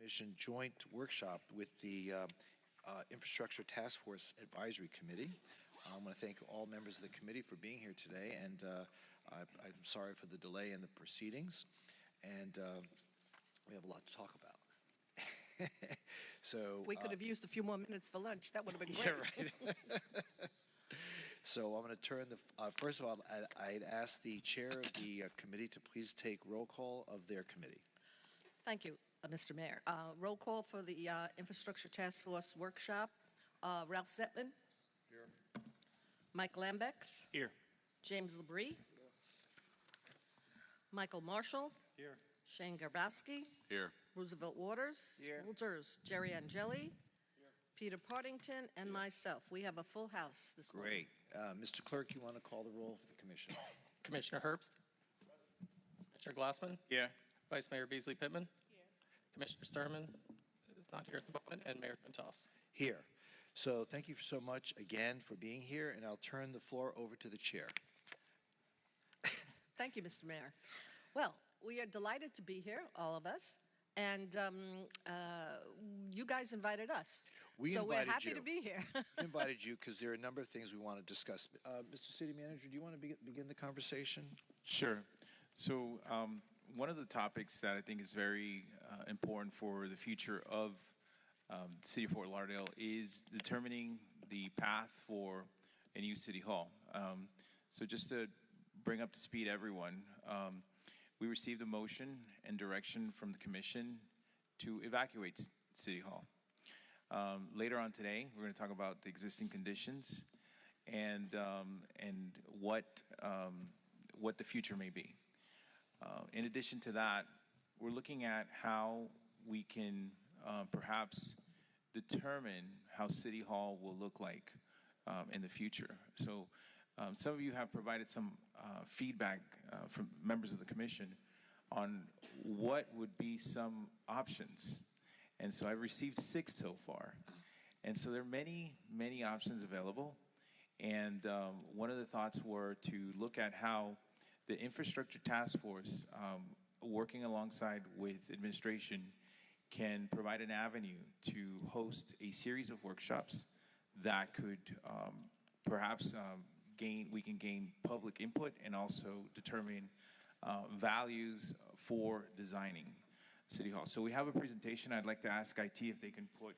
Commission joint workshop with the Infrastructure Task Force Advisory Committee. I want to thank all members of the committee for being here today, and I'm sorry for the delay in the proceedings, and we have a lot to talk about. So we could have used a few more minutes for lunch. That would have been great. Yeah, right. So I'm going to turn the, first of all, I'd ask the chair of the committee to please take roll call of their committee. Thank you, Mr. Mayor. Roll call for the Infrastructure Task Force workshop. Ralph Zetman. Here. Mike Lambex. Here. James Labrie. Here. Michael Marshall. Here. Shane Garbowski. Here. Roosevelt Waters. Here. Walters. Jerry Angeli. Here. Peter Partington, and myself. We have a full house this morning. Great. Mr. Clerk, you want to call the roll for the commission? Commissioner Herbst. Commissioner Glassman. Here. Vice Mayor Beasley Pittman. Here. Commissioner Sturman is not here at the moment, and Mayor Quintas. Here. So thank you so much again for being here, and I'll turn the floor over to the chair. Thank you, Mr. Mayor. Well, we are delighted to be here, all of us, and you guys invited us. So we're happy to be here. We invited you because there are a number of things we want to discuss. Mr. City Manager, do you want to begin the conversation? Sure. So one of the topics that I think is very important for the future of the City of Fort Lauderdale is determining the path for a new City Hall. So just to bring up to speed everyone, we received a motion and direction from the Commission to evacuate City Hall. Later on today, we're going to talk about the existing conditions and what the future may be. In addition to that, we're looking at how we can perhaps determine how City Hall will look like in the future. So some of you have provided some feedback from members of the Commission on what would be some options. And so I've received 6 so far. And so there are many, many options available. And one of the thoughts were to look at how the Infrastructure Task Force, working alongside with administration, can provide an avenue to host a series of workshops that could perhaps we can gain public input and also determine values for designing City Hall. So we have a presentation. I'd like to ask IT if they can put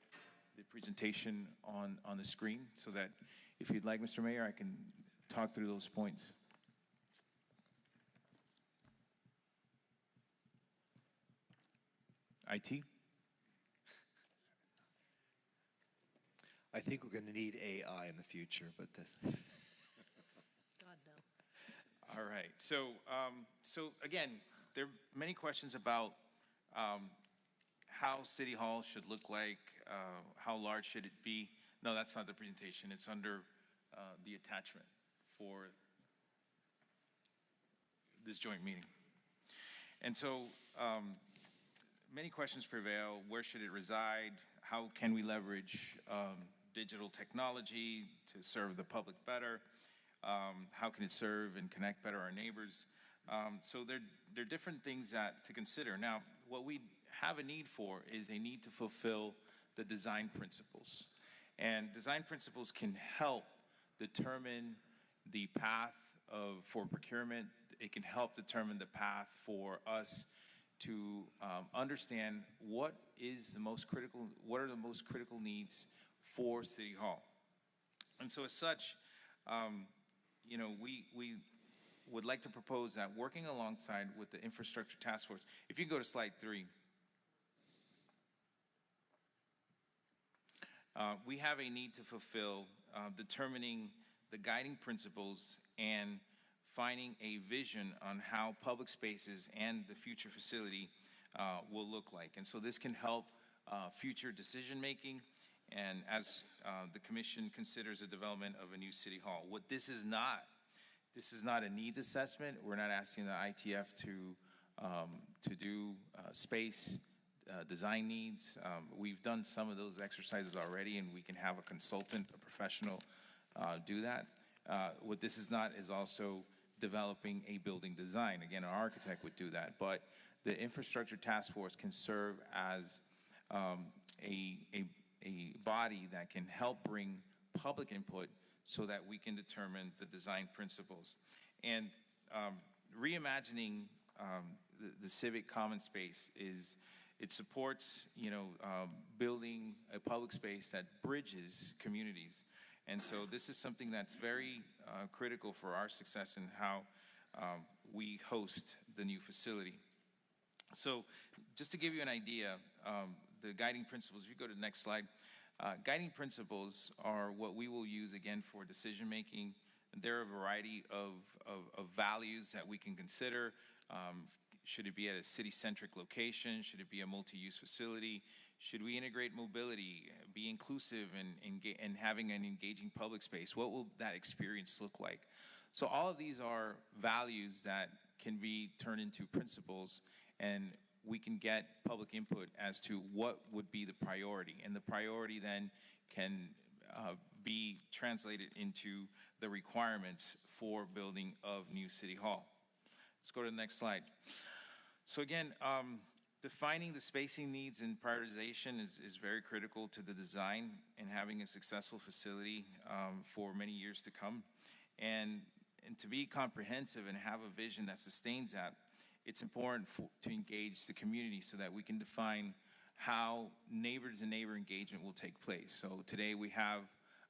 the presentation on the screen so that if you'd like, Mr. Mayor, I can talk through those points. IT? I think we're going to need AI in the future, but God, no. All right. So, again, there are many questions about how City Hall should look like, how large should it be. No, that's not the presentation. It's under the attachment for this joint meeting. And so, many questions prevail. Where should it reside? How can we leverage digital technology to serve the public better? How can it serve and connect better our neighbors? So there are different things to consider. Now, what we have a need for is a need to fulfill the design principles. And design principles can help determine the path for procurement. It can help determine the path for us to understand what are the most critical needs for City Hall. And so as such, we would like to propose that working alongside with the Infrastructure Task Force, if you go to slide 3, we have a need to fulfill determining the guiding principles and finding a vision on how public spaces and the future facility will look like. And so this can help future decision making and as the Commission considers the development of a new City Hall. What this is not a needs assessment. We're not asking the ITF to do space design needs. We've done some of those exercises already, and we can have a consultant, a professional, do that. What this is not is also developing a building design. Again, an architect would do that, but the Infrastructure Task Force can serve as a body that can help bring public input so that we can determine the design principles. And reimagining the civic common space it supports, building a public space that bridges communities. And so this is something that's very critical for our success in how we host the new facility. So just to give you an idea, the guiding principles, if you go to the next slide, guiding principles are what we will use again for decision making. There are a variety of values that we can consider. Should it be at a city-centric location? Should it be a multi-use facility? Should we integrate mobility, be inclusive, and having an engaging public space? What will that experience look like? So all of these are values that can be turned into principles, and we can get public input as to what would be the priority. And the priority then can be translated into the requirements for building of new City Hall. Let's go to the next slide. So again, defining the spacing needs and prioritization is very critical to the design and having a successful facility for many years to come. And to be comprehensive and have a vision that sustains that, it's important to engage the community so that we can define how neighbor-to-neighbor engagement will take place. So today we have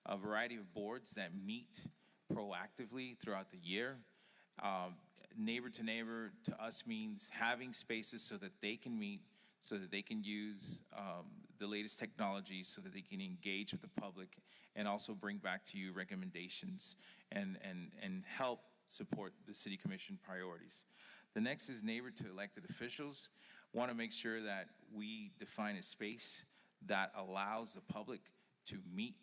a variety of boards that meet proactively throughout the year. Neighbor to neighbor to us means having spaces so that they can meet, so that they can use the latest technology, so that they can engage with the public and also bring back to you recommendations and help support the City Commission priorities. The next is neighbor to elected officials. Want to make sure that we define a space that allows the public to meet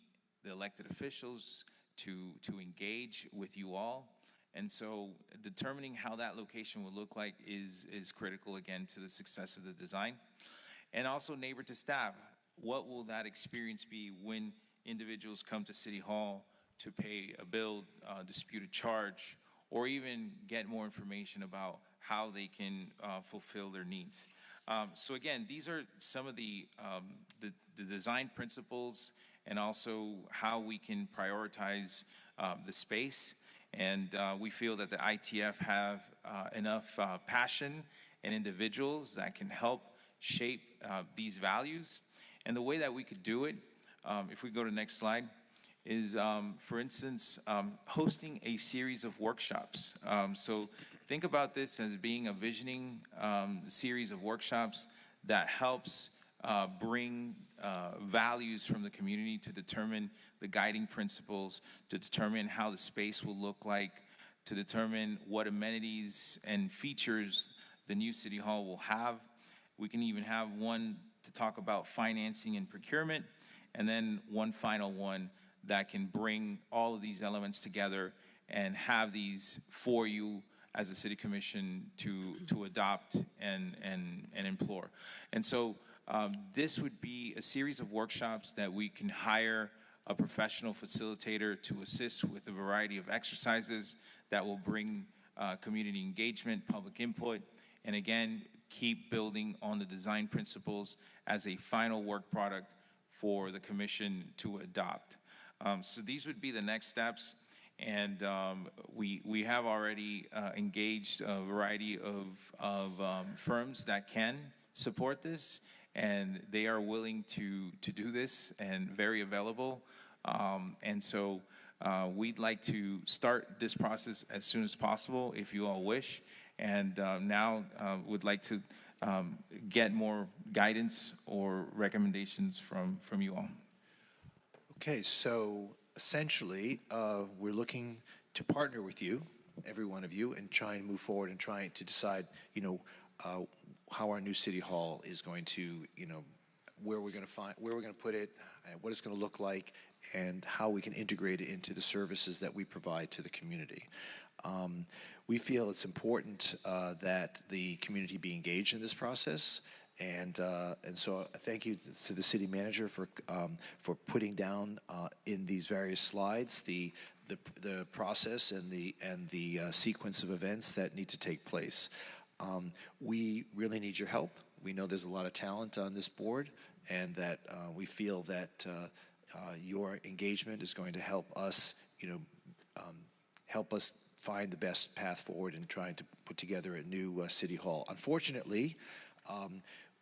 the elected officials, to engage with you all. And so determining how that location will look like is critical, again, to the success of the design. And also neighbor to staff. What will that experience be when individuals come to City Hall to pay a bill, dispute a charge, or even get more information about how they can fulfill their needs? So again, these are some of the design principles and also how we can prioritize the space. And we feel that the ITF have enough passion and individuals that can help shape these values. And the way that we could do it, if we go to the next slide, is, for instance, hosting a series of workshops. So think about this as being a visioning series of workshops that helps bring values from the community to determine the guiding principles, to determine how the space will look like, to determine what amenities and features the new City Hall will have. We can even have one to talk about financing and procurement, and then one final one that can bring all of these elements together and have these for you as a City Commission to adopt and implore. And so this would be a series of workshops that we can hire a professional facilitator to assist with a variety of exercises that will bring community engagement, public input, and again, keep building on the design principles as a final work product for the Commission to adopt. So these would be the next steps, and we have already engaged a variety of firms that can support this, and they are willing to do this and very available. And so we'd like to start this process as soon as possible if you all wish, and now would like to get more guidance or recommendations from you all. Okay, so essentially we're looking to partner with you, every one of you, and try and move forward and try to decide, how our new City Hall is going to, where we're going to put it, what it's going to look like, and how we can integrate it into the services that we provide to the community. We feel it's important that the community be engaged in this process, and so thank you to the city manager for putting down in these various slides the process and the sequence of events that need to take place. We really need your help. We know there's a lot of talent on this board and that we feel that your engagement is going to help us, help us find the best path forward in trying to put together a new city hall. Unfortunately,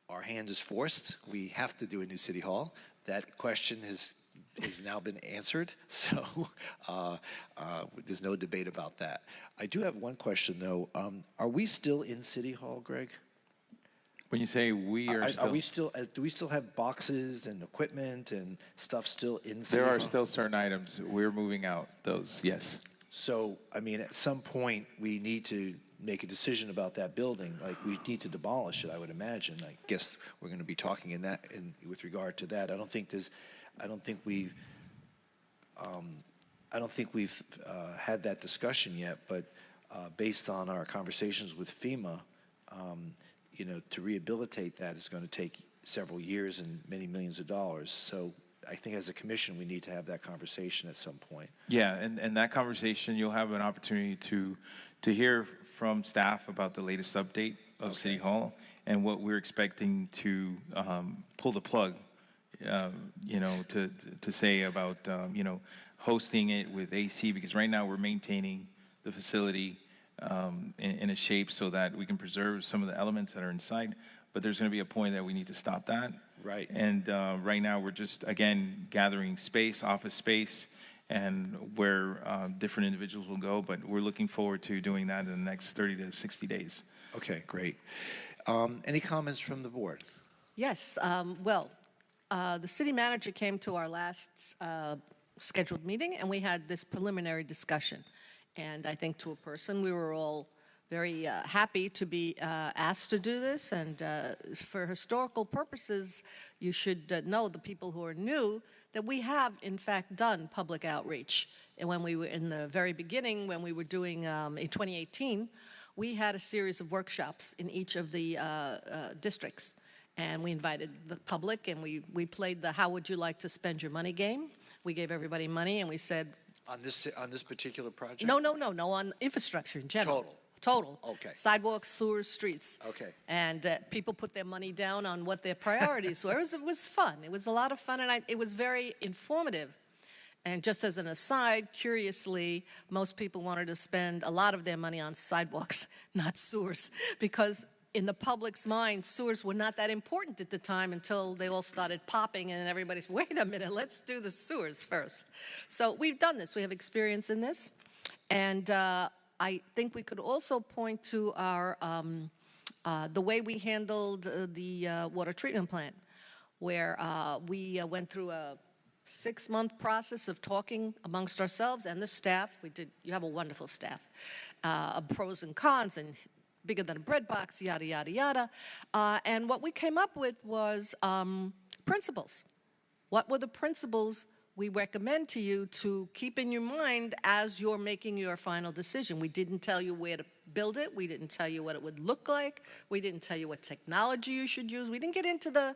our hand is forced. We have to do a new city hall. That question has now been answered, so there's no debate about that. I do have one question, though. Are we still in City Hall, Greg? When you say we are still... do we still have boxes and equipment and stuff still in City Hall? There are still certain items. We're moving out those, yes. So, I mean, at some point, we need to make a decision about that building. Like, we need to demolish it, I would imagine. I guess we're going to be talking with regard to that. I don't think we've had that discussion yet, but based on our conversations with FEMA, to rehabilitate that is going to take several years and many millions of dollars. So I think as a commission, we need to have that conversation at some point. Yeah, and that conversation, you'll have an opportunity to hear from staff about the latest update of City Hall and what we're expecting to pull the plug, to say about, hosting it with AC, because right now we're maintaining the facility in a shape so that we can preserve some of the elements that are inside, but there's going to be a point that we need to stop that. Right. And right now we're just, again, gathering space, office space, and where different individuals will go, but we're looking forward to doing that in the next 30 to 60 days. Okay, great. Any comments from the board? Yes. The city manager came to our last scheduled meeting, and we had this preliminary discussion. And I think to a person, we were all very happy to be asked to do this. And for historical purposes, you should know, the people who are new, that we have, in fact, done public outreach. And when we were in the very beginning, when we were doing in 2018, we had a series of workshops in each of the districts. And we invited the public, and we played the how would you like to spend your money game. We gave everybody money, and we said... On this particular project? No, on infrastructure in general. Total. Okay. Sidewalks, sewers, streets. Okay. And people put their money down on what their priorities were. It was fun. It was a lot of fun, and it was very informative. And just as an aside, curiously, most people wanted to spend a lot of their money on sidewalks, not sewers, because in the public's mind, sewers were not that important at the time until they all started popping and everybody's, wait a minute, let's do the sewers first. So we've done this. We have experience in this. And I think we could also point to our the way we handled the water treatment plant, where we went through a 6-month process of talking amongst ourselves and the staff. You have a wonderful staff, of pros and cons and bigger than a bread box, yada, yada, yada. And what we came up with was principles. What were the principles we recommend to you to keep in your mind as you're making your final decision? We didn't tell you where to build it. We didn't tell you what it would look like. We didn't tell you what technology you should use. We didn't get into the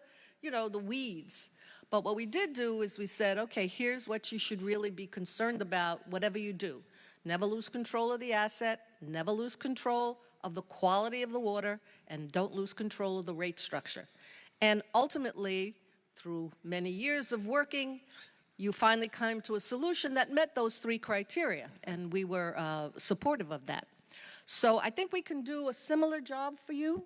weeds. But what we did do is we said, okay, here's what you should really be concerned about, whatever you do. Never lose control of the asset, never lose control of the quality of the water, and don't lose control of the rate structure. And ultimately, through many years of working, you finally came to a solution that met those 3 criteria, and we were supportive of that. So I think we can do a similar job for you,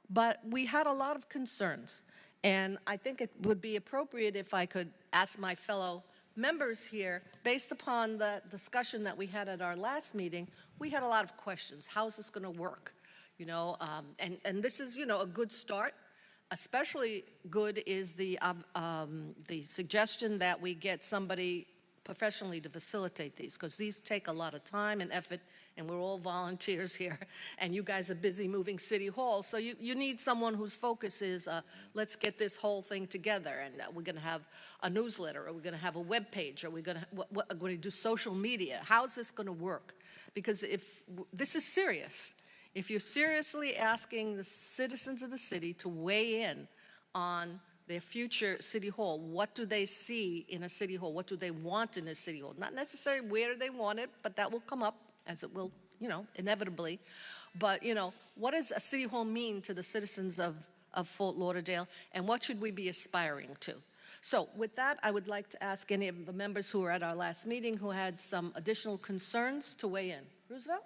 but we had a lot of concerns. And I think it would be appropriate if I could ask my fellow members here, based upon the discussion that we had at our last meeting, we had a lot of questions. How is this going to work? And this is, a good start. Especially good is the suggestion that we get somebody professionally to facilitate these, because these take a lot of time and effort, and we're all volunteers here, and you guys are busy moving City Hall, so you need someone whose focus is, let's get this whole thing together, and we're going to have a newsletter, or we're going to have a web page, or we're going to do social media. How's this going to work? Because if this is serious, if you're seriously asking the citizens of the city to weigh in on their future City Hall, what do they see in a City Hall? What do they want in a City Hall? Not necessarily where do they want it, but that will come up, as it will, inevitably. But, what does a City Hall mean to the citizens of of Fort Lauderdale, and what should we be aspiring to? So with that, I would like to ask any of the members who were at our last meeting who had some additional concerns to weigh in. Roosevelt?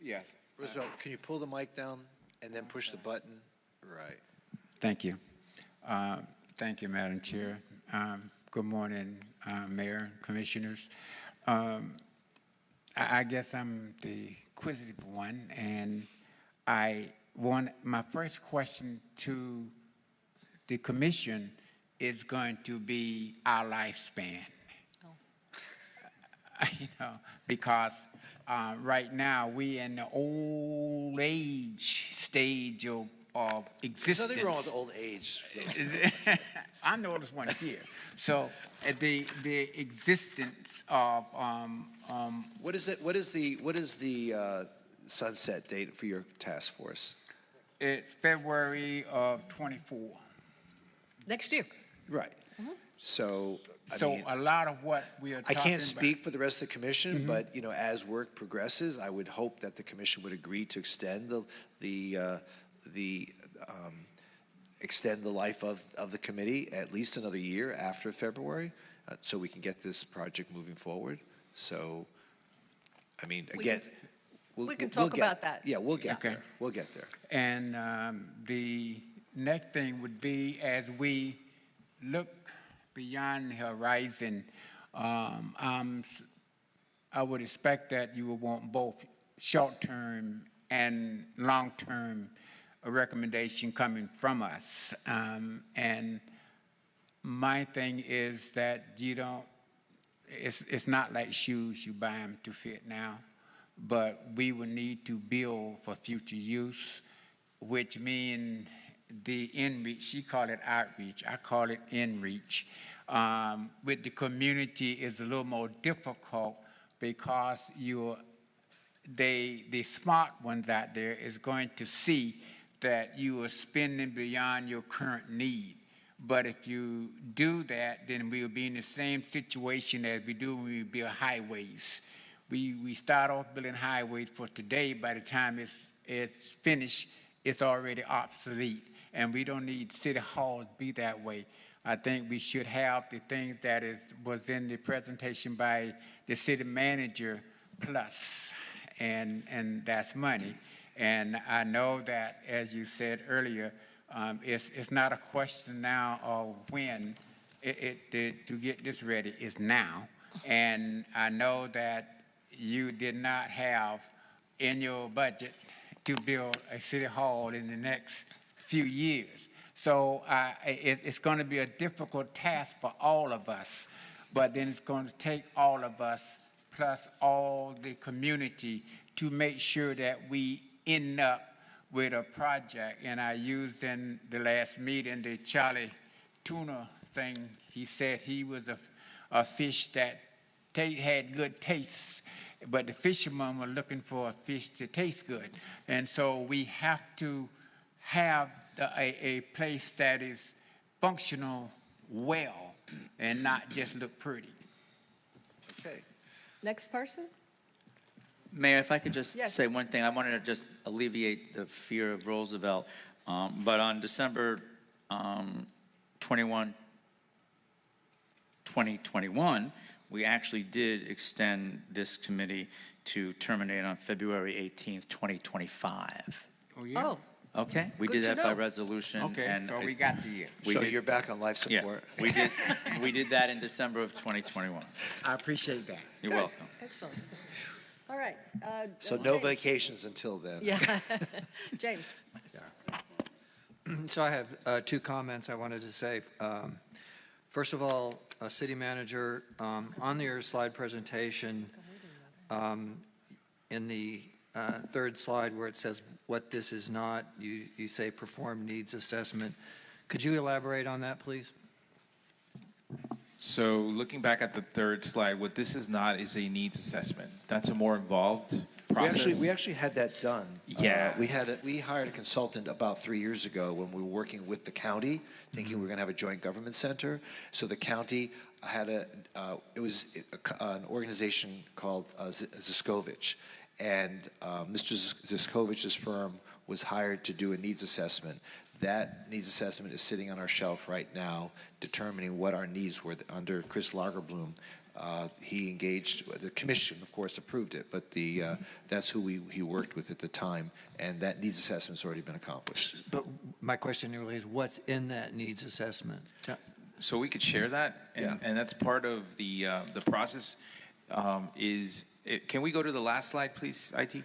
Yes. Roosevelt, can you pull the mic down and then push the button? Right. Thank you. Thank you, Madam Chair. Good morning, Mayor, Commissioners. I guess I'm the inquisitive one, and my first question to the Commission is going to be our lifespan. Because right now we in the old age stage of existence. There's nothing wrong with old age. I'm the oldest one here. So the existence of What is the sunset date for your task force? it's February of 24. Next year. Right. So, I So mean, a lot of what we are I talking can't speak for the rest of the commission, Mm-hmm. but, as work progresses, I would hope that the commission would agree to extend extend the life of the committee at least another year after February, so we can get this project moving forward. So, I mean, We again. can- we'll- we can we'll talk get- about that. Yeah, we'll get Okay. there. We'll get there. And the next thing would be, as we look beyond the horizon, I would expect that you will want both short-term and long-term recommendation coming from us. And my thing is that it's not like shoes, you buy them to fit now, but we will need to build for future use, which means the in-reach, she called it outreach, I call it in-reach. With the community is a little more difficult because the smart ones out there is going to see that you are spending beyond your current need. But if you do that, then we'll be in the same situation as we do when we build highways. We start off building highways for today. By the time it's finished, it's already obsolete. And we don't need City Hall to be that way. I think we should have the things that was in the presentation by the city manager plus, and that's money. And I know that, as you said earlier, it's not a question now of when to get this ready. It's now. And I know that you did not have in your budget to build a city hall in the next few years. So it's going to be a difficult task for all of us, but then it's going to take all of us plus all the community to make sure that we end up with a project. And I used in the last meeting the Charlie tuna thing. He said he was a fish that had good taste, but the fishermen were looking for a fish to taste good. And so we have to have a place that is functional well and not just look pretty. Okay. Next person? Mayor, if I could just Yes. say one thing, I wanted to just alleviate the fear of Roosevelt. But on December 21, 2021, we actually did extend this committee to terminate on February 18th, 2025. Oh, yeah? Oh, Okay? We Good did to that by know. resolution. Okay, and so we got the year. we So did- you're back on life Yeah, support? we did that in December of 2021. I appreciate that. You're good. welcome. Excellent. All right. So no James. vacations until then? Yeah. James? So I have two comments I wanted to say. First of all, City Manager, on your slide presentation, in the third slide where it says what this is not, you say perform needs assessment. Could you elaborate on that, please? So looking back at the third slide, what this is not is a needs assessment. That's a more involved process. We actually had that done. Yeah. We hired a consultant about 3 years ago when we were working with the county, thinking we were going to have a joint government center. So the county had an organization called Ziskovich. And Mr. Ziskovich's firm was hired to do a needs assessment. That needs assessment is sitting on our shelf right now, determining what our needs were. Under Chris Lagerbloom, he engaged, the commission, of course, approved it, but that's who he worked with at the time, and that needs assessment's already been accomplished. But my question really is, what's in that needs assessment? So we could share that, and that's part of the process. Can we go to the last slide, please, IT?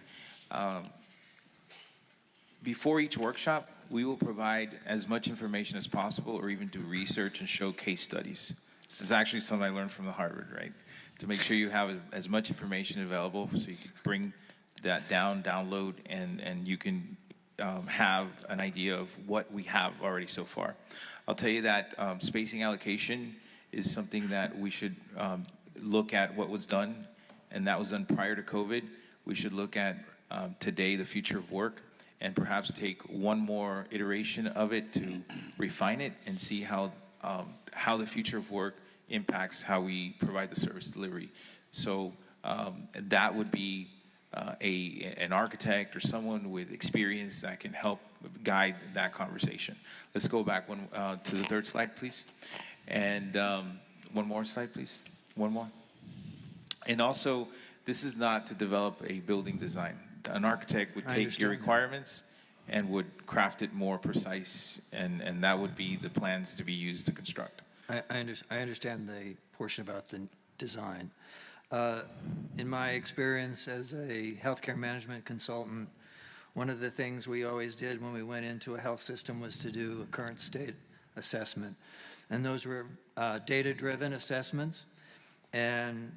Before each workshop, we will provide as much information as possible, or even do research and show case studies. This is actually something I learned from the Harvard, right? To make sure you have as much information available, so you can bring that download, and you can have an idea of what we have already so far. I'll tell you that spacing allocation is something that we should look at what was done, and that was done prior to COVID. We should look at today, the future of work, and perhaps take one more iteration of it to refine it and see how the future of work impacts how we provide the service delivery. So that would be an architect or someone with experience that can help guide that conversation. Let's go back to the third slide, please. And one more slide, please. One more. And also, this is not to develop a building design. An architect would take your requirements and would craft it more precise, and that would be the plans to be used to construct. I understand the portion about the design. In my experience as a healthcare management consultant, one of the things we always did when we went into a health system was to do a current state assessment. And those were data-driven assessments. And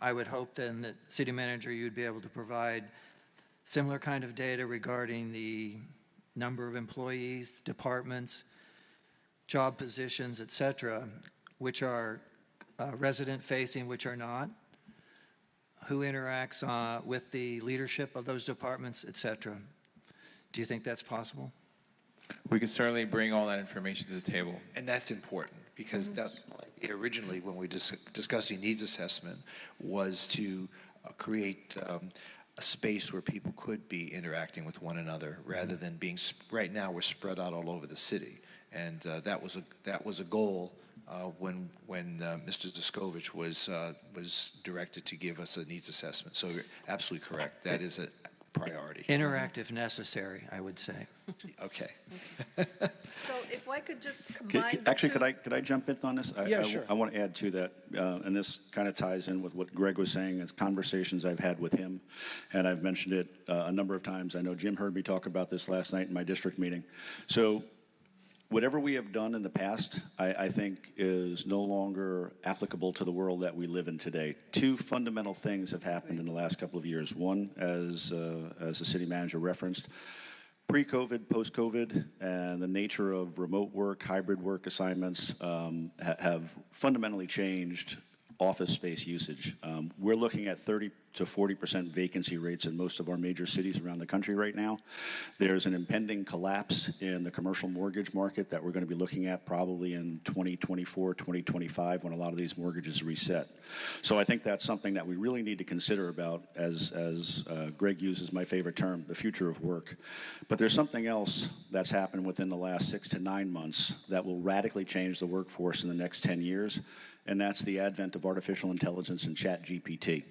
I would hope then that, city manager, you'd be able to provide similar kind of data regarding the number of employees, departments, job positions, et cetera, which are resident-facing, which are not, who interacts with the leadership of those departments, et cetera. Do you think that's possible? We can certainly bring all that information to the table. And that's important, because that originally, when we discussing needs assessment, was to create a space where people could be interacting with one another, rather than being, right now we're spread out all over the city. And that was a goal when Mr. Descovich was directed to give us a needs assessment. So you're absolutely correct. That is a priority. Interactive necessary, I would say. Okay. So if I could just combine Actually, could I jump in on this? Yeah, sure. I want to add to that, and this kind of ties in with what Greg was saying. It's conversations I've had with him, and I've mentioned it a number of times. I know Jim heard me talk about this last night in my district meeting. So whatever we have done in the past, I think is no longer applicable to the world that we live in today. Two fundamental things have happened in the last couple of years. One, as the city manager referenced, pre-COVID, post-COVID, and the nature of remote work, hybrid work assignments have fundamentally changed office space usage. We're looking at 30 to 40% vacancy rates in most of our major cities around the country right now. There's an impending collapse in the commercial mortgage market that we're going to be looking at probably in 2024, 2025, when a lot of these mortgages reset. So I think that's something that we really need to consider about, as Greg uses my favorite term, the future of work. But there's something else that's happened within the last 6 to 9 months that will radically change the workforce in the next 10 years, and that's the advent of artificial intelligence and ChatGPT.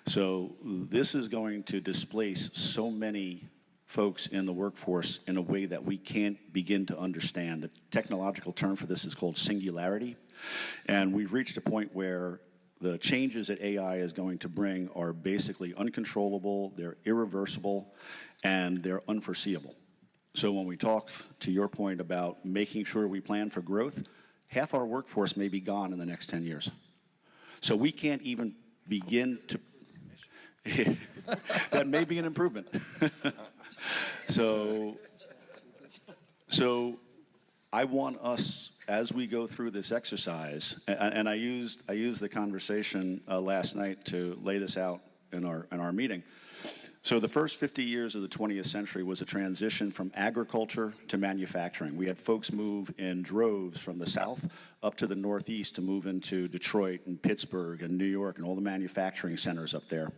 So this is going to displace so many folks in the workforce in a way that we can't begin to understand. The technological term for this is called singularity, and we've reached a point where the changes that AI is going to bring are basically uncontrollable, they're irreversible, and they're unforeseeable. So when we talk, to your point, about making sure we plan for growth, half our workforce may be gone in the next 10 years. So we can't even begin to, that may be an improvement. So I want us, as we go through this exercise, and I used the conversation last night to lay this out in our meeting. So the first 50 years of the 20th century was a transition from agriculture to manufacturing. We had folks move in droves from the South up to the Northeast to move into Detroit and Pittsburgh and New York and all the manufacturing centers up there.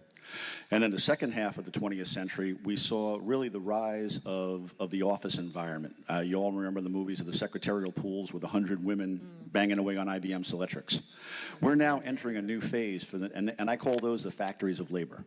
And then the second half of the 20th century, we saw really the rise of the office environment. You all remember the movies of the secretarial pools with 100 women banging away on IBM Selectrics. We're now entering a new phase, and I call those the factories of labor.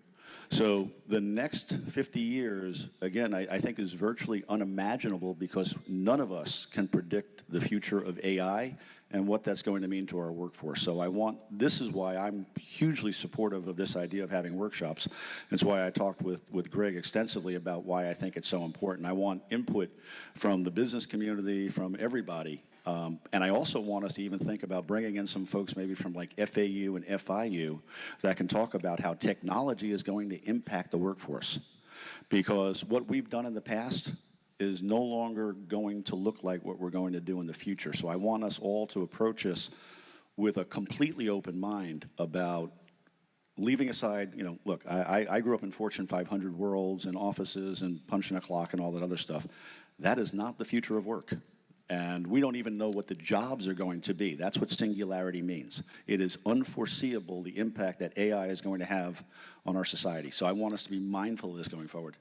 So the next 50 years, again, I think is virtually unimaginable because none of us can predict the future of AI and what that's going to mean to our workforce. So this is why I'm hugely supportive of this idea of having workshops. It's why I talked with Greg extensively about why I think it's so important. I want input from the business community, from everybody. And I also want us to even think about bringing in some folks maybe from like FAU and FIU that can talk about how technology is going to impact the workforce. Because what we've done in the past is no longer going to look like what we're going to do in the future. So I want us all to approach this with a completely open mind about leaving aside, look, I grew up in Fortune 500 worlds and offices and punching a clock and all that other stuff. That is not the future of work. And we don't even know what the jobs are going to be. That's what singularity means. It is unforeseeable the impact that AI is going to have on our society. So I want us to be mindful of this going forward.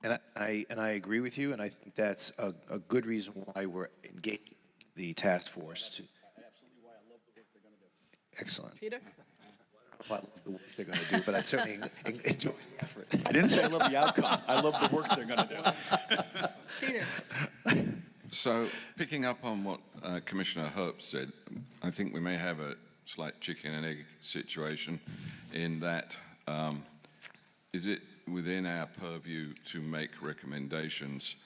And I agree with you, and I think that's a good reason why we're engaging the task force. Absolutely why I love the work they're going to do. Excellent. Peter? I love the work they're going to do, but I certainly enjoy the effort. I didn't say I love the outcome. I love the work they're going to do. Peter? So, picking up on what Commissioner Herbst said, I think we may have a slight chicken and egg situation in that is it within our purview to make recommendations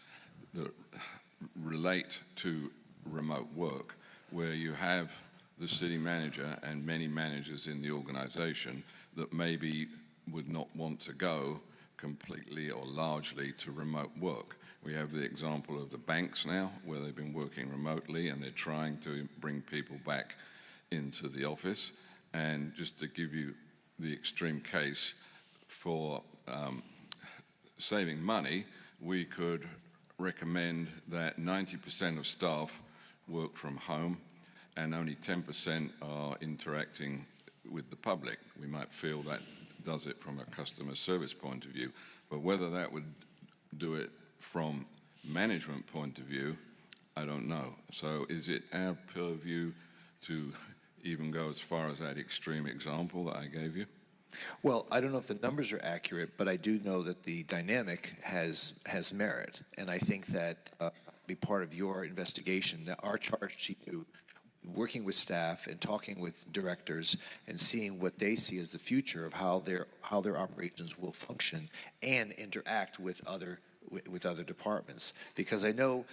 that relate to remote work, where you have the city manager and many managers in the organization that maybe would not want to go completely or largely to remote work. We have the example of the banks now, where they've been working remotely and they're trying to bring people back into the office. And just to give you the extreme case, for saving money, we could recommend that 90% of staff work from home and only 10% are interacting with the public. We might feel that does it from a customer service point of view, but whether that would do it from management point of view, I don't know. So is it our purview to even go as far as that extreme example that I gave you? Well, I don't know if the numbers are accurate, but I do know that the dynamic has merit, and I think that be part of your investigation. That our charge to you, working with staff and talking with directors and seeing what they see as the future of how their operations will function and interact with other departments. Because I know,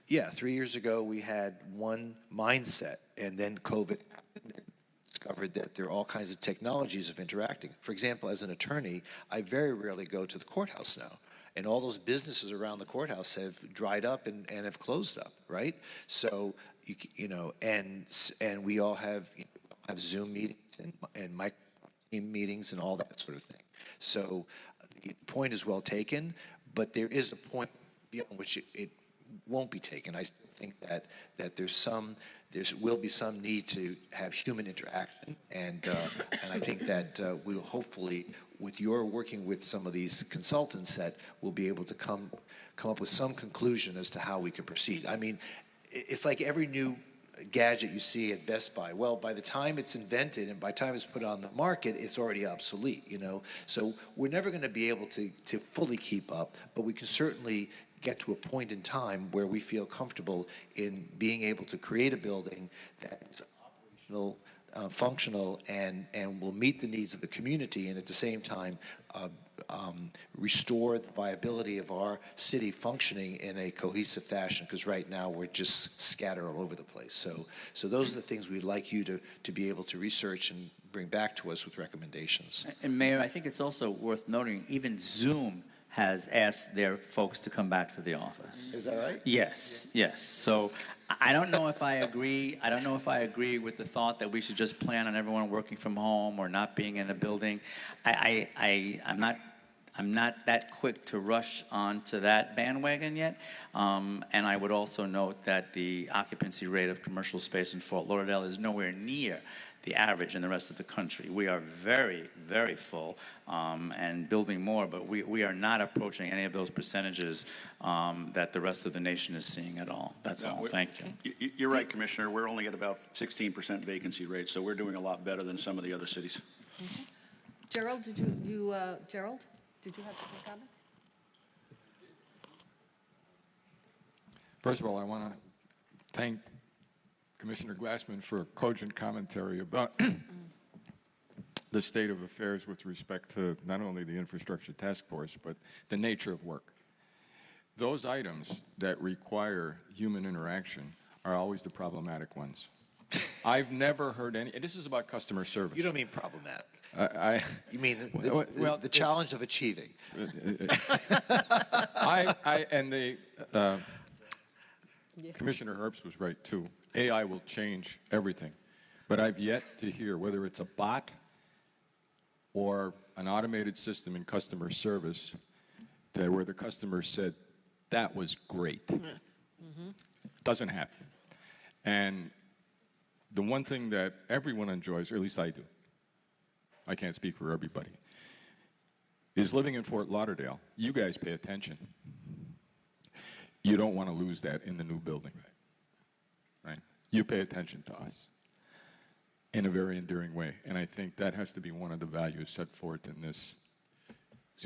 3 years ago we had one mindset, and then COVID happened and discovered that there are all kinds of technologies of interacting. For example, as an attorney, I very rarely go to the courthouse now. And all those businesses around the courthouse have dried up and have closed up, right? So, and we all have Zoom meetings and Microsoft Teams meetings and all that sort of thing. So the point is well taken, but there is a point beyond which it won't be taken. I think that there will be some need to have human interaction, and I think that we'll hopefully, with your working with some of these consultants, that we'll be able to come up with some conclusion as to how we can proceed. I mean, it's like every new gadget you see at Best Buy. Well, by the time it's invented and by the time it's put on the market, it's already obsolete, So we're never going to be able to fully keep up, but we can certainly get to a point in time where we feel comfortable in being able to create a building that is operational, functional, and will meet the needs of the community, and at the same time restore the viability of our city functioning in a cohesive fashion, because right now we're just scattered all over the place. So those are the things we'd like you to be able to research and bring back to us with recommendations. And Mayor, I think it's also worth noting, even Zoom has asked their folks to come back to the office. Is that right? Yes, yes. So I don't know if I agree. I don't know if I agree with the thought that we should just plan on everyone working from home or not being in a building. I'm not that quick to rush onto that bandwagon yet. And I would also note that the occupancy rate of commercial space in Fort Lauderdale is nowhere near the average in the rest of the country. We are very, very full and building more, but we are not approaching any of those percentages that the rest of the nation is seeing at all. That's all. Thank you. You're right, Commissioner. We're only at about 16% vacancy rate, so we're doing a lot better than some of the other cities. Gerald, did Gerald, did you have some comments? First of all, I want to thank Commissioner Glassman for a cogent commentary about the state of affairs with respect to not only the infrastructure task force, but the nature of work. Those items that require human interaction are always the problematic ones. I've never heard any, and this is about customer service. You don't mean problematic. You mean the challenge of achieving. Commissioner Herbst was right, too. AI will change everything. But I've yet to hear, whether it's a bot or an automated system in customer service, where the customer said, that was great. Doesn't happen. And the one thing that everyone enjoys, or at least I do, I can't speak for everybody, is living in Fort Lauderdale. You guys pay attention. You don't want to lose that in the new building, right? You pay attention to us in a very endearing way, and I think that has to be one of the values set forth in this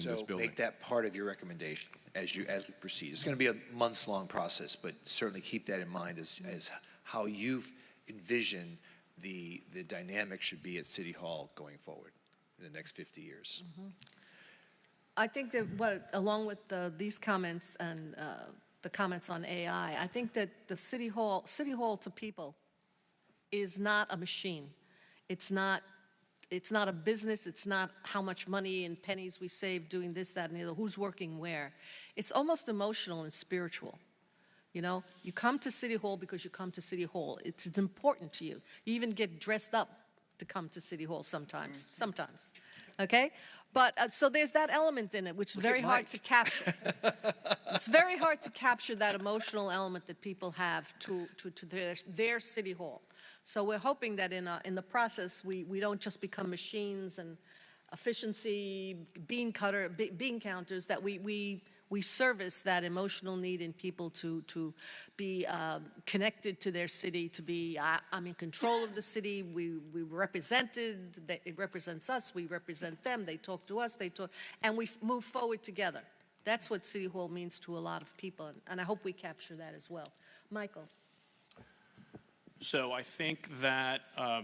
building. So make that part of your recommendation as we proceed. It's going to be a months-long process, but certainly keep that in mind as how you've envisioned the dynamic should be at City Hall going forward in the next 50 years. I think that along with these comments and the comments on AI, I think that the City Hall to people is not a machine. It's not a business. It's not how much money and pennies we save doing this, that, and the other, who's working where. It's almost emotional and spiritual. You know, you come to City Hall because you come to City Hall. It's important to you. You even get dressed up to come to City Hall sometimes, okay? But so there's that element in it, which is very hard to capture. It's very hard to capture that emotional element that people have to their City Hall. So we're hoping that in the process, we don't just become machines and efficiency, bean counters, that we service that emotional need in people to be connected to their city, to be, I'm in control of the city, we represented, it represents us, we represent them, they talk to us, and we move forward together. That's what City Hall means to a lot of people, and I hope we capture that as well. Michael. So I think that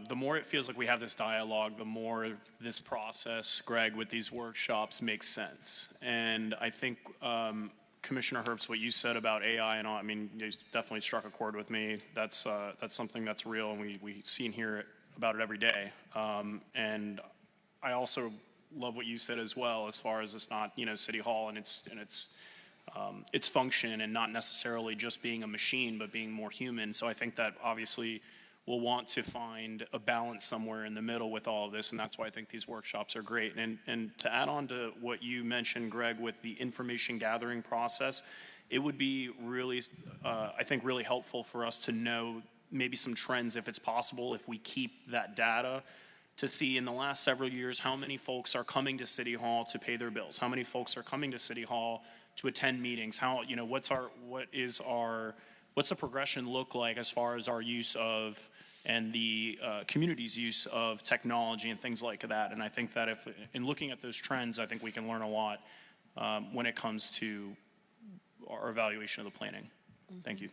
the more it feels like we have this dialogue, the more this process, Greg, with these workshops makes sense. And I think, Commissioner Herbst, what you said about AI and all, I mean, you definitely struck a chord with me. That's something that's real, and we see and hear about it every day. And I also love what you said as well, as far as it's not, City Hall and its function, and not necessarily just being a machine, but being more human. So I think that obviously we'll want to find a balance somewhere in the middle with all of this, and that's why I think these workshops are great. And to add on to what you mentioned, Greg, with the information gathering process, it would be really, I think, really helpful for us to know maybe some trends, if it's possible, if we keep that data, to see in the last several years how many folks are coming to City Hall to pay their bills, how many folks are coming to City Hall to attend meetings, how, what's the progression look like as far as our use of, and the community's use of technology and things like that. And I think that in looking at those trends, I think we can learn a lot when it comes to our evaluation of the planning. Thank you.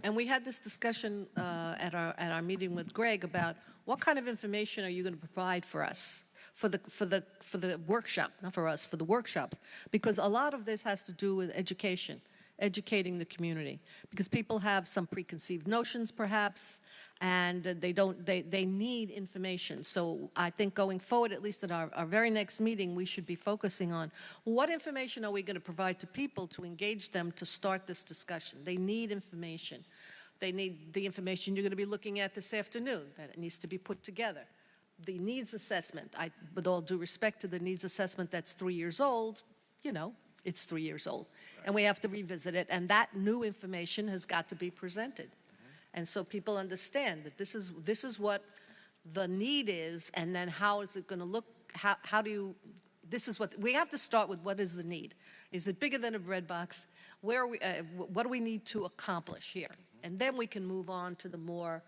And we had this discussion at our meeting with Greg about what kind of information are you going to provide for us for the workshop, not for us, for the workshops, because a lot of this has to do with education, educating the community, because people have some preconceived notions perhaps, and they need information. So I think going forward, at least at our very next meeting, we should be focusing on what information are we going to provide to people to engage them to start this discussion. They need information. They need the information you're going to be looking at this afternoon, that it needs to be put together. The needs assessment, with all due respect to the needs assessment that's 3 years old, it's 3 years old. Right. And we have to revisit it, and that new information has got to be presented. And so people understand that this is what the need is, and then how is it going to look, how do you, this is what, we have to start with what is the need. Is it bigger than a bread box? Where are we, what do we need to accomplish here? And then we can move on to the more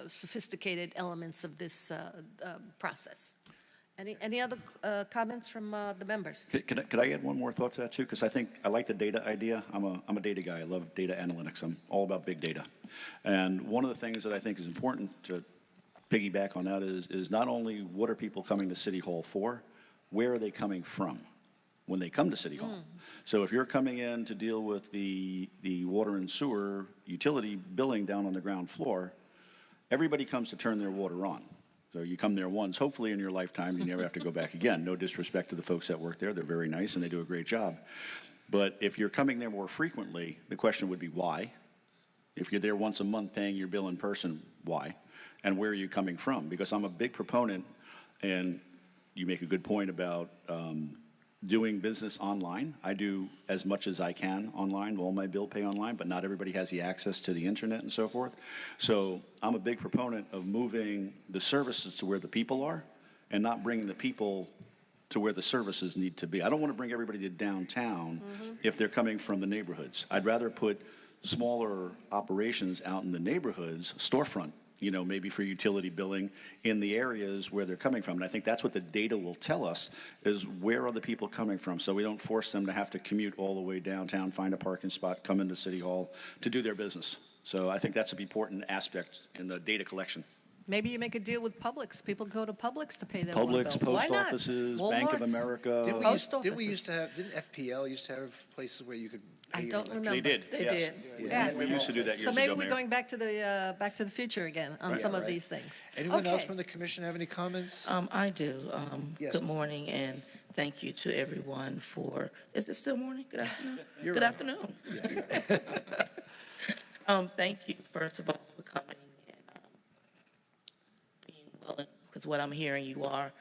sophisticated elements of this process. Any other comments from the members? Could I add one more thought to that too? Because I think I like the data idea. I'm a data guy. I love data analytics. I'm all about big data. And one of the things that I think is important to piggyback on that is not only what are people coming to City Hall for, where are they coming from when they come to City Hall? So if you're coming in to deal with the water and sewer utility billing down on the ground floor, everybody comes to turn their water on. So you come there once, hopefully in your lifetime, you never have to go back again. No disrespect to the folks that work there. They're very nice and they do a great job. But if you're coming there more frequently, the question would be why? If you're there once a month paying your bill in person, why? And where are you coming from? Because I'm a big proponent, and you make a good point about doing business online. I do as much as I can online, all my bill pay online, but not everybody has the access to the internet and so forth. So I'm a big proponent of moving the services to where the people are and not bringing the people to where the services need to be. I don't want to bring everybody to downtown if they're coming from the neighborhoods. I'd rather put smaller operations out in the neighborhoods, storefront, you know, maybe for utility billing in the areas where they're coming from. And I think that's what the data will tell us, is where are the people coming from, so we don't force them to have to commute all the way downtown, find a parking spot, come into City Hall to do their business. So I think that's an important aspect in the data collection. Maybe you make a deal with Publix. People go to Publix to pay their water Publix, bill. Why post not? offices, Bank of Walmarts. America. Didn't we used to have, didn't FPL used to have places where you could pay I your don't electric- remember. They did, They yes. did. Yeah. We used to do that years So ago, maybe we're Mayor. going back to the future again on some of these things. Anyone else Okay. from the commission have any comments? I do. Yes. Good morning, and thank you to everyone for, is it still morning? Good afternoon? Good afternoon. Thank you, first of all, for coming and being willing, because what I'm hearing, you are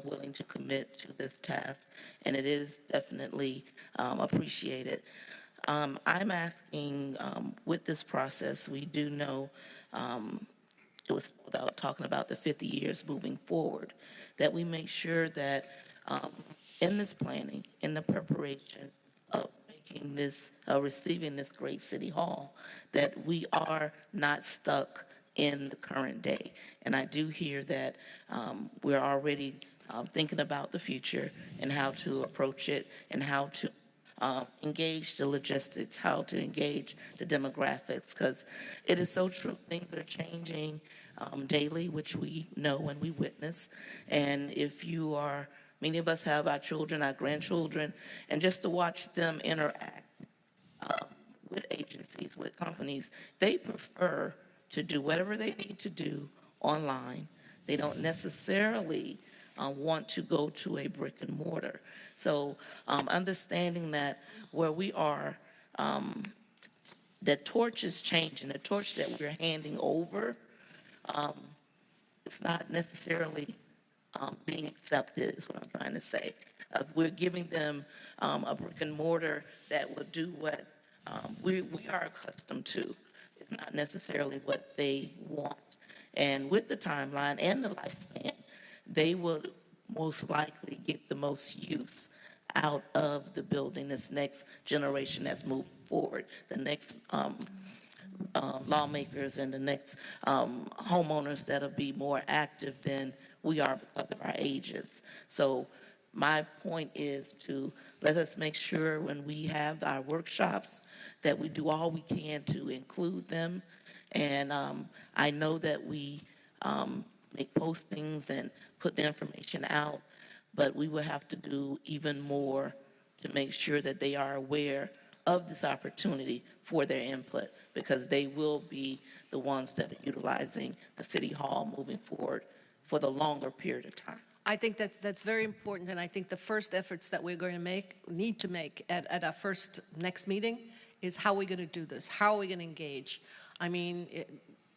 willing to commit to this task, and it is definitely appreciated. I'm asking, with this process, we do know it was without talking about the 50 years moving forward, that we make sure that in this planning, in the preparation of making this, receiving this great city hall, that we are not stuck in the current day. And I do hear that we're already thinking about the future and how to approach it and how to engage the logistics, how to engage the demographics, because it is so true. Things are changing daily, which we know and we witness. And if you are, many of us have our children, our grandchildren, and just to watch them interact with agencies, with companies, they prefer to do whatever they need to do online. They don't necessarily want to go to a brick and mortar. So understanding that where we are, the torch is changing. The torch that we're handing over, it's not necessarily being accepted, is what I'm trying to say. We're giving them a brick and mortar that will do what we are accustomed to. It's not necessarily what they want. And with the timeline and the lifespan, they will most likely get the most use out of the building, this next generation that's moving forward, the next lawmakers and the next homeowners that'll be more active than we are because of our ages. So my point is to let us make sure when we have our workshops that we do all we can to include them. And I know that we make postings and put the information out, but we will have to do even more to make sure that they are aware of this opportunity for their input, because they will be the ones that are utilizing the City Hall moving forward for the longer period of time. I think that's very important, and I think the first efforts that we're going to need to make at our first next meeting is how we're going to do this. How are we going to engage? I mean,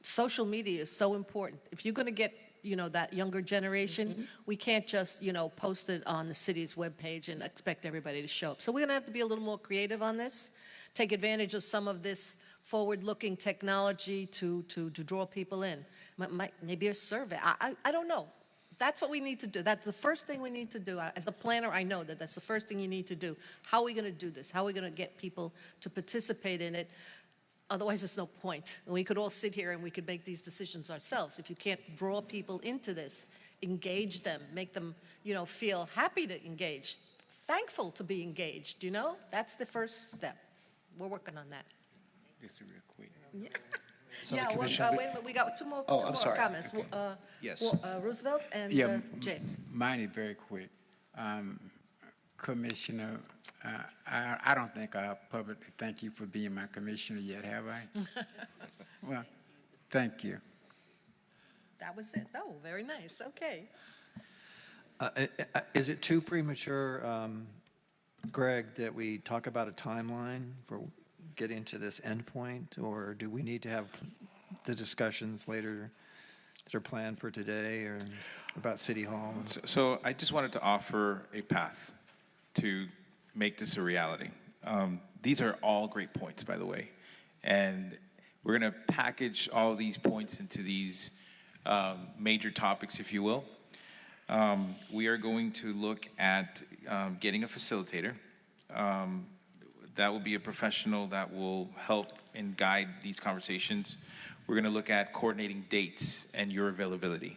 social media is so important. If you're going to get, you know, that younger generation, we can't just, you know, post it on the city's webpage and expect everybody to show up. So we're going to have to be a little more creative on this, take advantage of some of this forward-looking technology to draw people in. maybe a survey. I don't know. That's what we need to do. That's the first thing we need to do. As a planner, I know that that's the first thing you need to do. How are we going to do this? How are we going to get people to participate in it? Otherwise, there's no point. And we could all sit here and we could make these decisions ourselves. If you can't draw people into this, engage them, make them, feel happy to engage, thankful to be engaged, that's the first step. We're working on that. Just real quick. Yeah. So Yeah, Commissioner- wait a minute, we got two more I'm sorry. comments. Okay. Yes. Roosevelt and James. Mine is very quick. Commissioner, I don't think I'll publicly thank you for being my commissioner yet, have I? Well, thank you. That was it. Oh, very nice. Okay. Is it too premature, Greg, that we talk about a timeline for getting to this endpoint, or do we need to have the discussions later that are planned for today, or about City Hall? So I just wanted to offer a path to make this a reality. These are all great points, by the way, and we're going to package all these points into these major topics, if you will. We are going to look at getting a facilitator. That will be a professional that will help and guide these conversations. We're going to look at coordinating dates and your availability.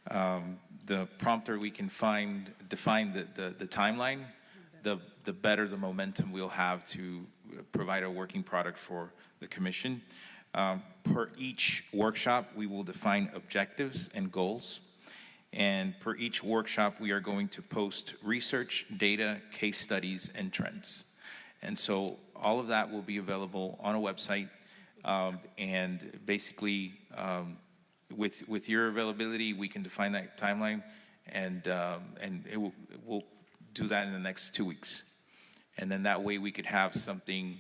The prompter we can define the timeline, the better the momentum we'll have to provide a working product for the commission. Per each workshop, we will define objectives and goals. And per each workshop, we are going to post research, data, case studies, and trends. And so all of that will be available on a website. And basically, with your availability, we can define that timeline, and we'll do that in the next 2 weeks. And then that way we could have something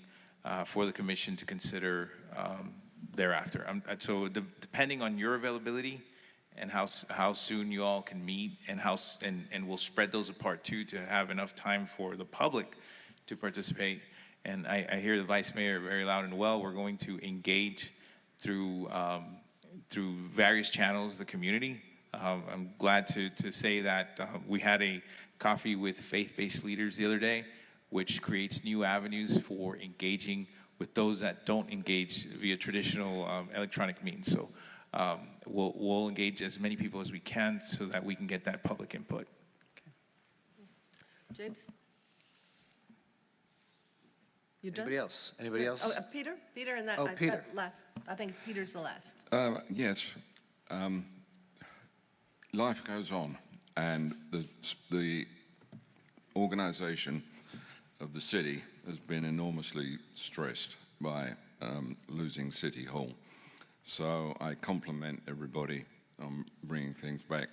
for the commission to consider thereafter. So depending on your availability and how soon you all can meet, and we'll spread those apart too to have enough time for the public to participate. And I hear the Vice Mayor very loud and well. We're going to engage through various channels, the community. I'm glad to say that we had a coffee with faith-based leaders the other day, which creates new avenues for engaging with those that don't engage via traditional electronic means. So we'll engage as many people as we can so that we can get that public input. Okay. James? You done? Anybody else? Oh, Peter? Peter and that. Oh, Peter. That last. I think Peter's the last. Yes. Life goes on, and the organization of the city has been enormously stressed by losing City Hall. So I compliment everybody on bringing things back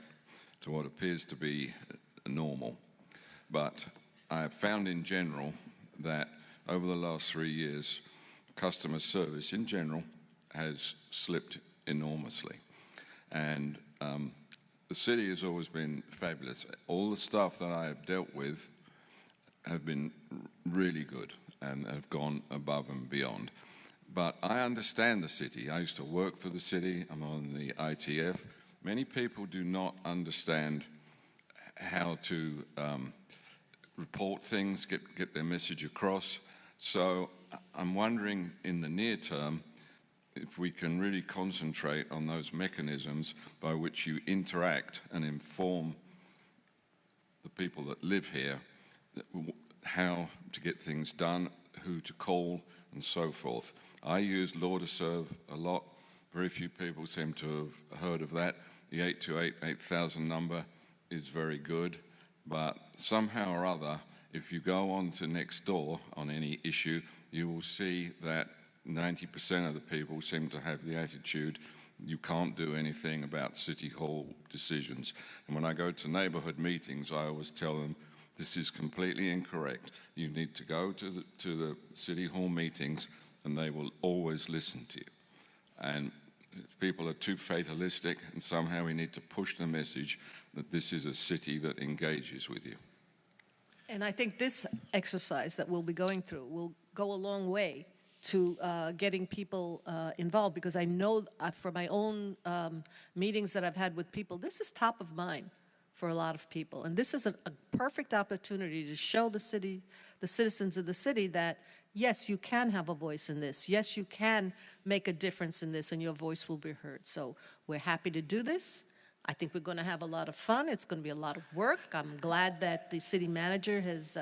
to what appears to be normal. But I have found in general that over the last 3 years, customer service in general has slipped enormously. And the city has always been fabulous. All the staff that I have dealt with have been really good and have gone above and beyond. But I understand the city. I used to work for the city. I'm on the ITF. Many people do not understand how to report things, get their message across. So I'm wondering in the near term if we can really concentrate on those mechanisms by which you interact and inform the people that live here how to get things done, who to call, and so forth. I use Lauderdale a lot. Very few people seem to have heard of that. The 828-8000 number is very good, but somehow or other, if you go on to Nextdoor on any issue, you will see that 90% of the people seem to have the attitude you can't do anything about City Hall decisions. And when I go to neighborhood meetings, I always tell them, this is completely incorrect. You need to go to the City Hall meetings, and they will always listen to you. And people are too fatalistic, and somehow we need to push the message that this is a city that engages with you. And I think this exercise that we'll be going through will go a long way getting people involved, because I know from my own meetings that I've had with people, this is top of mind for a lot of people. And this is a perfect opportunity to show the city, the citizens of the city, that yes, you can have a voice in this. Yes, you can make a difference in this, and your voice will be heard. So we're happy to do this. I think we're going to have a lot of fun. It's going to be a lot of work. I'm glad that the city manager has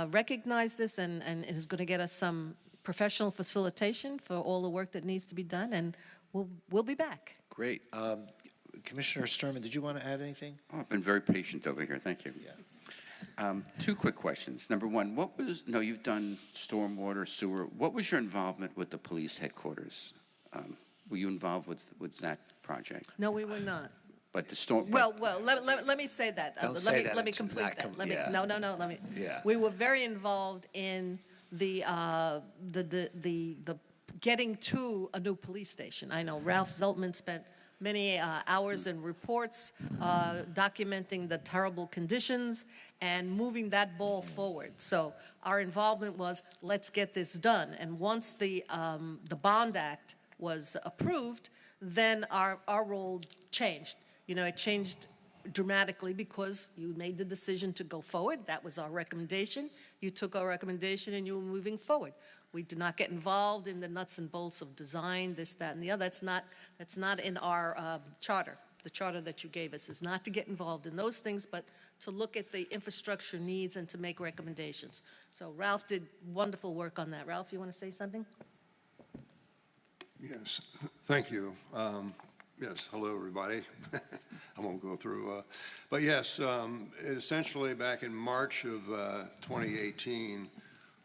recognized this and is going to get us some professional facilitation for all the work that needs to be done, and we'll be back. Great. Commissioner Sturman, did you want to add anything? Oh, I've been very patient over here. Thank you. Yeah. Two quick questions. Number one, you've done stormwater, sewer. What was your involvement with the police headquarters? Were you involved with that project? No, we were not. But the storm. Well, let me say that. Don't say that Let me until complete that that. yeah. No, let me. Yeah. We were very involved in the getting to a new police station. I know Ralph Zeltman spent many hours in reports documenting the terrible conditions and moving that ball forward. So our involvement was, let's get this done. And once the Bond Act was approved, then our role changed. You know, it changed dramatically because you made the decision to go forward. That was our recommendation. You took our recommendation and you were moving forward. We did not get involved in the nuts and bolts of design, this, that, and the other. That's not in our charter. The charter that you gave us is not to get involved in those things, but to look at the infrastructure needs and to make recommendations. So Ralph did wonderful work on that. Ralph, you want to say something? Yes, thank you. Yes, hello, everybody. I won't go through, but yes, essentially back in March of 2018,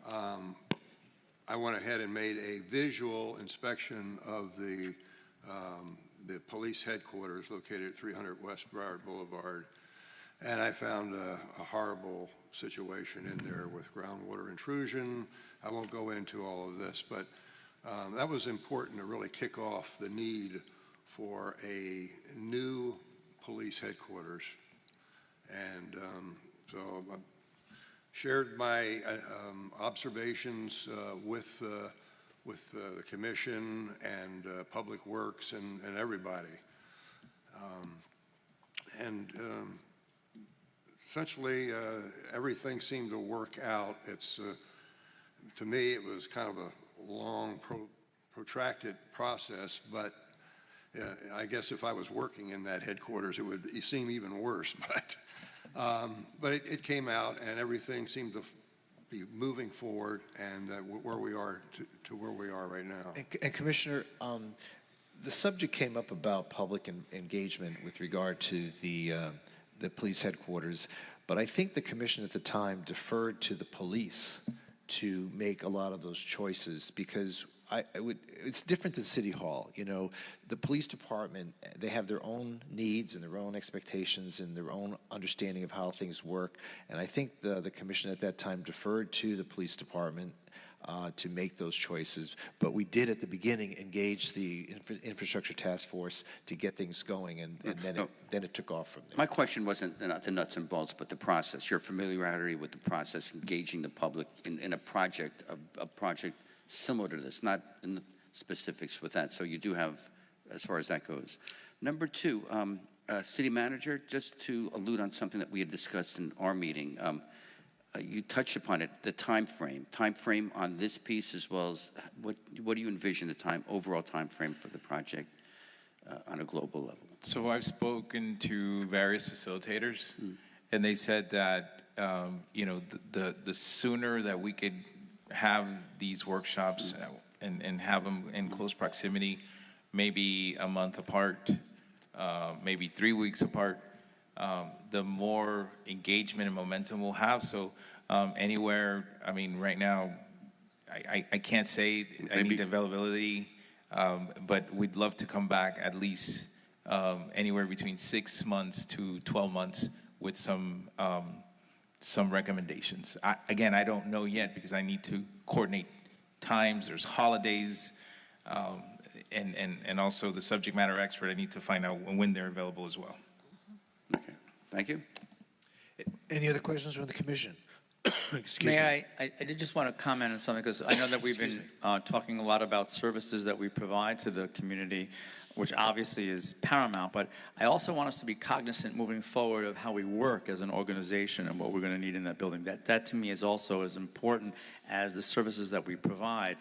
I went ahead and made a visual inspection of the police headquarters located at 300 West Broward Boulevard, and I found a horrible situation in there with groundwater intrusion. I won't go into all of this, but that was important to really kick off the need for a new police headquarters. And so I shared my observations with the commission and Public Works and everybody. Essentially, everything seemed to work out. It's, to me, it was kind of a long, protracted process, but I guess if I was working in that headquarters, it would seem even worse. But it came out, and everything seemed to be moving forward, and where we are to where we are right now. And Commissioner, the subject came up about public engagement with regard to the police headquarters, but I think the commission at the time deferred to the police to make a lot of those choices, because it's different than City Hall. You know, the police department, they have their own needs and their own expectations and their own understanding of how things work. And I think the commission at that time deferred to the police department to make those choices. But we did at the beginning engage the infrastructure task force to get things going, and then it took off from there. My question wasn't not the nuts and bolts, but the process. Your familiarity with the process, engaging the public in a project similar to this, not in the specifics with that. So you do have, as far as that goes. Number two, city manager, just to allude on something that we had discussed in our meeting, you touched upon it, the time frame on this piece, as well as what do you envision the overall time frame for the project on a global level? So I've spoken to various facilitators, and they said that the sooner that we could have these workshops and have them in close proximity, maybe a month apart, maybe 3 weeks apart, the more engagement and momentum we'll have. So anywhere, I mean, right now, I can't say I need availability, but we'd love to come back at least anywhere between 6 months to 12 months with some recommendations. Again, I don't know yet because I need to coordinate times. There's holidays, and also the subject matter expert. I need to find out when they're available as well. Okay, thank you. Any other questions from the commission? Excuse me. Mayor, I did just want to comment on something, because I know that we've been talking a lot about services that we provide to the community, which obviously is paramount, but I also want us to be cognizant moving forward of how we work as an organization and what we're going to need in that building. That to me is also as important as the services that we provide.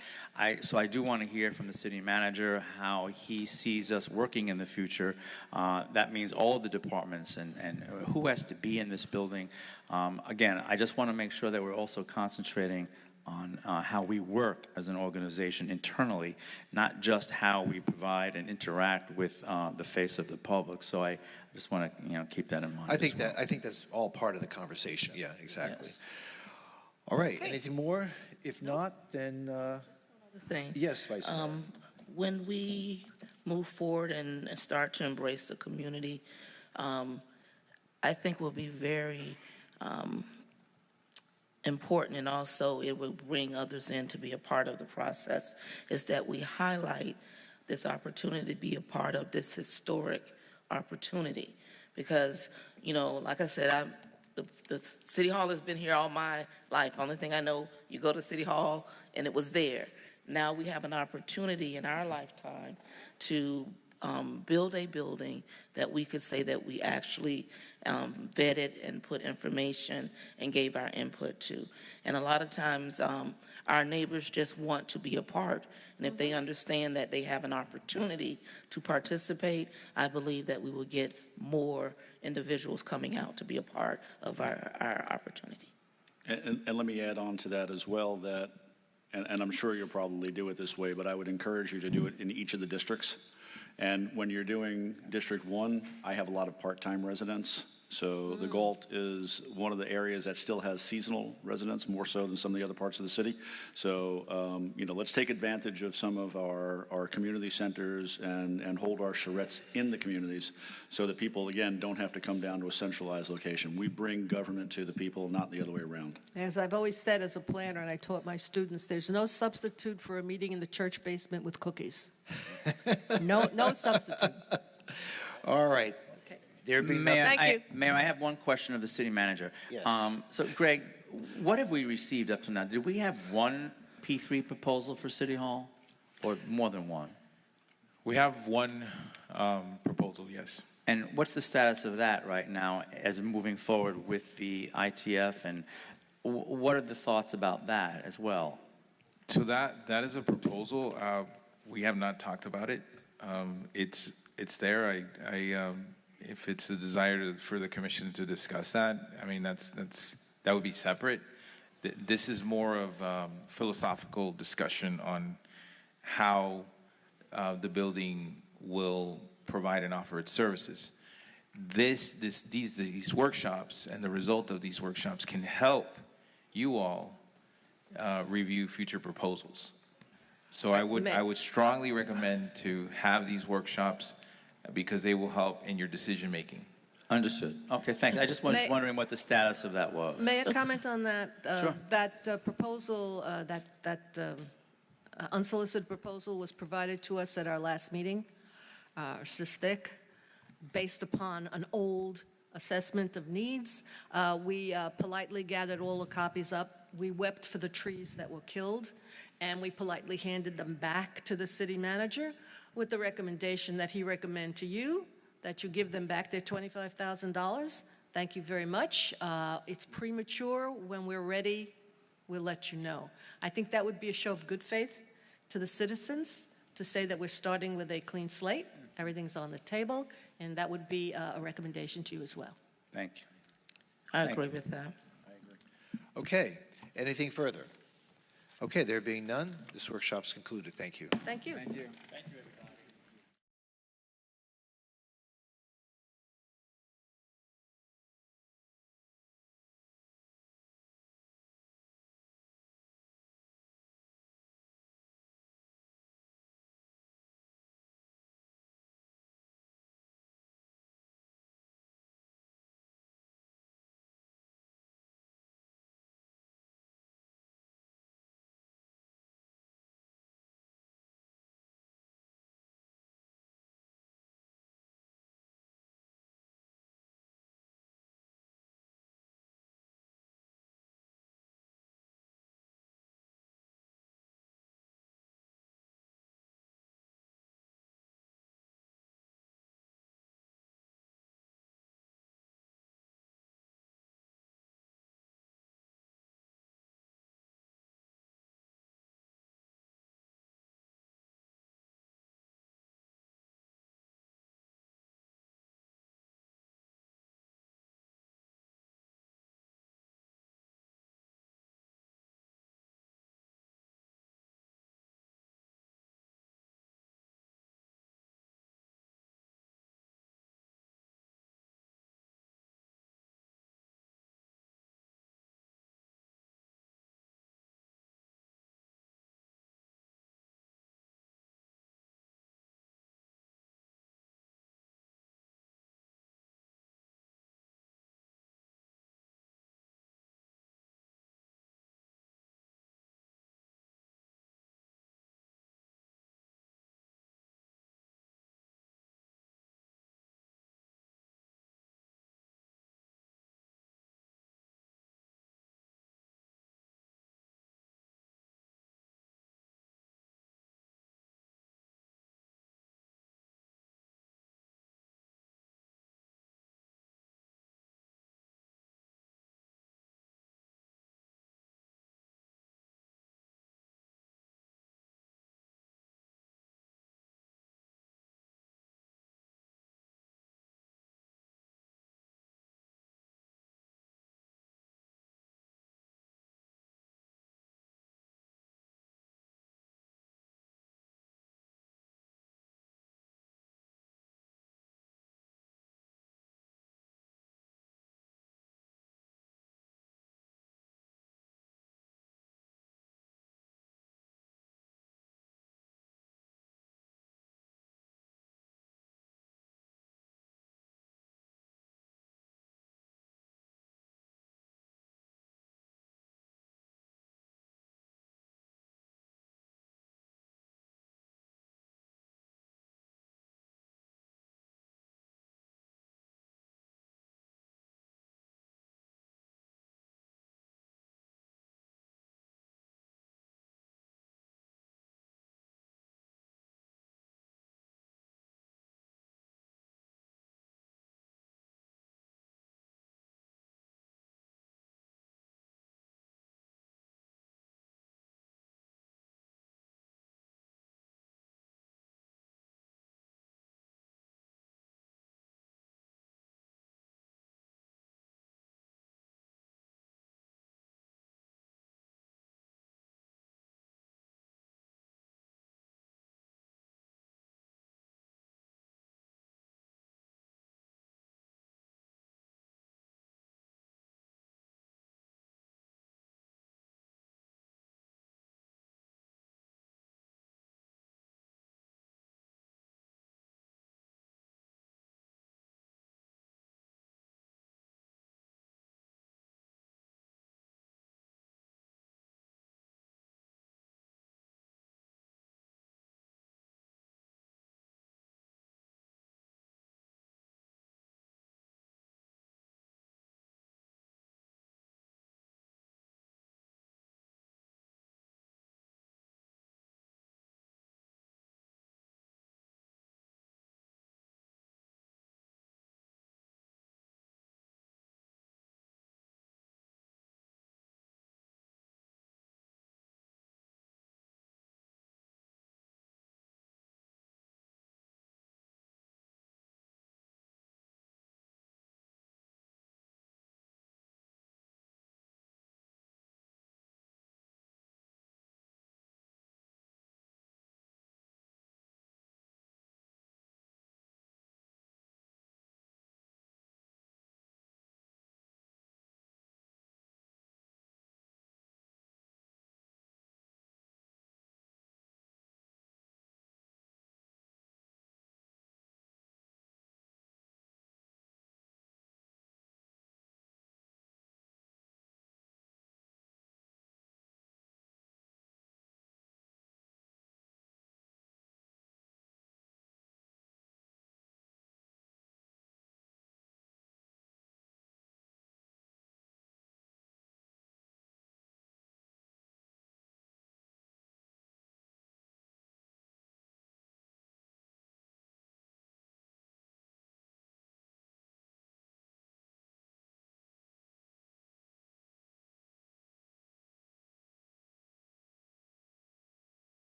So I do want to hear from the city manager how he sees us working in the future. That means all of the departments and who has to be in this building. Again, I just want to make sure that we're also concentrating on how we work as an organization internally, not just how we provide and interact with the face of the public. So I just want to keep that in mind. I think that's all part of the conversation. Yeah, exactly. Yes. All right. Okay. Anything more? If not, then Another thing. Yes, Vice Mayor. When we move forward and start to embrace the community, I think will be very important, and also it will bring others in to be a part of the process, is that we highlight this opportunity to be a part of this historic opportunity. Because, like I said, the City Hall has been here all my life. Only thing I know, you go to City Hall and it was there. Now we have an opportunity in our lifetime to build a building that we could say that we actually vetted and put information and gave our input to. And a lot of times our neighbors just want to be a part. And if they understand that they have an opportunity to participate, I believe that we will get more individuals coming out to be a part of our opportunity. And let me add on to that as well, that, and I'm sure you'll probably do it this way, but I would encourage you to do it in each of the districts. And when you're doing District 1, I have a lot of part-time residents. So the Galt is one of the areas that still has seasonal residents, more so than some of the other parts of the city. So, let's take advantage of some of our community centers and hold our charrettes in the communities so that people, again, don't have to come down to a centralized location. We bring government to the people, not the other way around. As I've always said as a planner, and I taught my students, there's no substitute for a meeting in the church basement with cookies. No substitute. All right. Mayor, I have one question of the city manager. Yes. So, Greg, what have we received up to now? Did we have one P3 proposal for City Hall, or more than one? We have one proposal, yes. And what's the status of that right now as moving forward with the ITF, and what are the thoughts about that as well? So that is a proposal. We have not talked about it. It's there. If it's a desire for the commission to discuss that, I mean, that would be separate. This is more of philosophical discussion on how the building will provide and offer its services. These workshops and the result of these workshops can help you all review future proposals. So I would strongly recommend to have these workshops because they will help in your decision making. Understood. Okay, thanks. I just was wondering what the status of that was. May I comment on that? Sure. That proposal, that unsolicited proposal was provided to us at our last meeting, SISTIC, based upon an old assessment of needs. We politely gathered all the copies up. We wept for the trees that were killed, and we politely handed them back to the city manager with the recommendation that he recommend to you that you give them back their $25,000. Thank you very much. It's premature. When we're ready, we'll let you know. I think that would be a show of good faith to the citizens to say that we're starting with a clean slate. Everything's on the table, and that would be a recommendation to you as well. Thank you. I agree with that. I agree. Okay. Anything further? Okay, there being none, this workshop's concluded. Thank you. Thank you. Thank you. Thank you, everybody.